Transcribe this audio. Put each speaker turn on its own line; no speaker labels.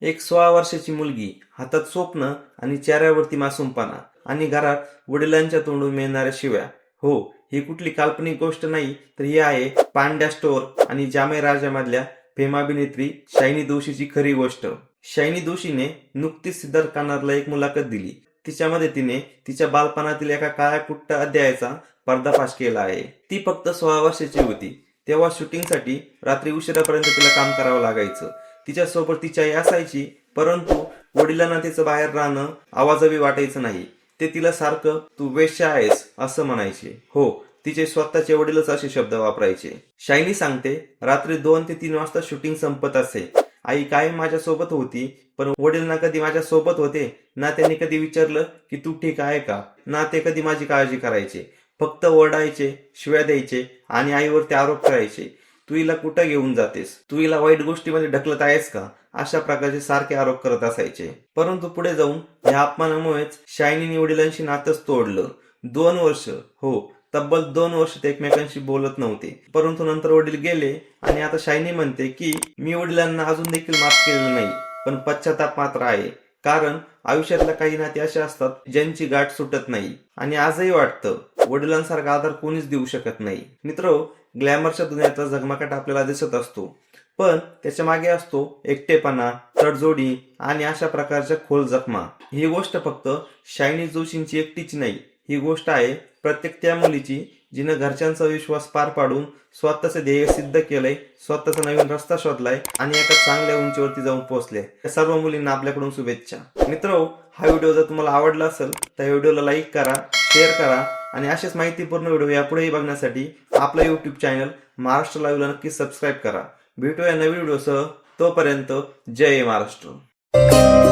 एक 16 वर्षाची मुलगी, हातात स्वप्न आणि चेहऱ्यावरती मासूमपणा आणि घरात वडिलांच्या तोंडून मिळणाऱ्या शिव्या. हो, ही कुठली काल्पनिक गोष्ट नाही, तर ही आहे पांड्या स्टोअर आणि जामे राजामधल्या फेमाभिनेत्री शायनी दोशीची खरी गोष्ट. शायनी दोशीने नुकतीच सिद्धार्थ कान्हारला एक मुलाखत दिली. तिच्यामध्ये तिने तिच्या बालपणातील एका काळ्या कुट्ट अध्यायाचा पर्दाफाश केला आहे. ती फक्त 16 वर्षाची होती तेव्हा शूटिंगसाठी रात्री उशिरापर्यंत तिला काम करावं लागायचं. तिच्यासोबत तिची आई असायची, परंतु वडिलांना तिचं बाहेर राहणं आवाजवी वाटायचं नाही. ते तिला सारखं तू वेश्या आहेस असं म्हणायचे. हो, तिचे स्वतःचे वडीलच असे शब्द वापरायचे. शायनी सांगते, रात्री 2 ते 3 वाजता शूटिंग संपत असे. आई कायम माझ्या सोबत होती, पण वडील ना कधी माझ्या सोबत होते, ना त्यांनी कधी विचारलं की तू ठीक आहे का, ना ते कधी माझी काळजी करायचे. फक्त ओरडायचे, शिव्या द्यायचे आणि आईवरती आरोप करायचे. तू हिला कुठं घेऊन जातेस, तू हिला वाईट गोष्टीमध्ये ढकलत आहेस का, अशा प्रकारचे सारखे आरोप करत असायचे. परंतु पुढे जाऊन या अपमानामुळेच शायनीने वडिलांशी नातंच तोडलं. 2 वर्ष, हो तब्बल 2 वर्ष ते एकमेकांशी बोलत नव्हते. परंतु नंतर वडील गेले आणि आता शायनी म्हणते की मी वडिलांना अजून देखील माफ केलेलं नाही, पण पश्चाताप मात्र आहे. कारण आयुष्यातल्या काही नाती अशा असतात ज्यांची गाठ सुटत नाही आणि आजही वाटतं वडिलांसारखा आधार कोणीच देऊ शकत नाही. मित्र, ग्लॅमरच्या दुनियातला झगमगाट आपल्याला दिसत असतो, पण त्याच्या मागे असतो एकटेपणा, तडजोडी आणि अशा प्रकारच्या खोल जखमा. ही गोष्ट फक्त शायनी जोशींची एकटीची नाही, ही गोष्ट आहे प्रत्येक त्या मुलीची जिनं घरच्यांचा विश्वास पार पाडून स्वतःचं ध्येय सिद्ध केलंय, स्वतःचा नवीन रस्ता शोधलाय आणि एका चांगल्या उंचीवरती जाऊन पोहोचले. या सर्व मुलींना आपल्याकडून शुभेच्छा. मित्र, हा व्हिडिओ जर तुम्हाला आवडला असेल तर या व्हिडिओला लाईक करा, शेअर करा आणि असेच माहितीपूर्ण व्हिडिओ यापुढेही बघण्यासाठी आपला यूट्यूब चॅनल महाराष्ट्र लाईव्हला नक्की सबस्क्राईब करा. भेटूया नवीन व्हिडिओसह. तोपर्यंत जय महाराष्ट्र.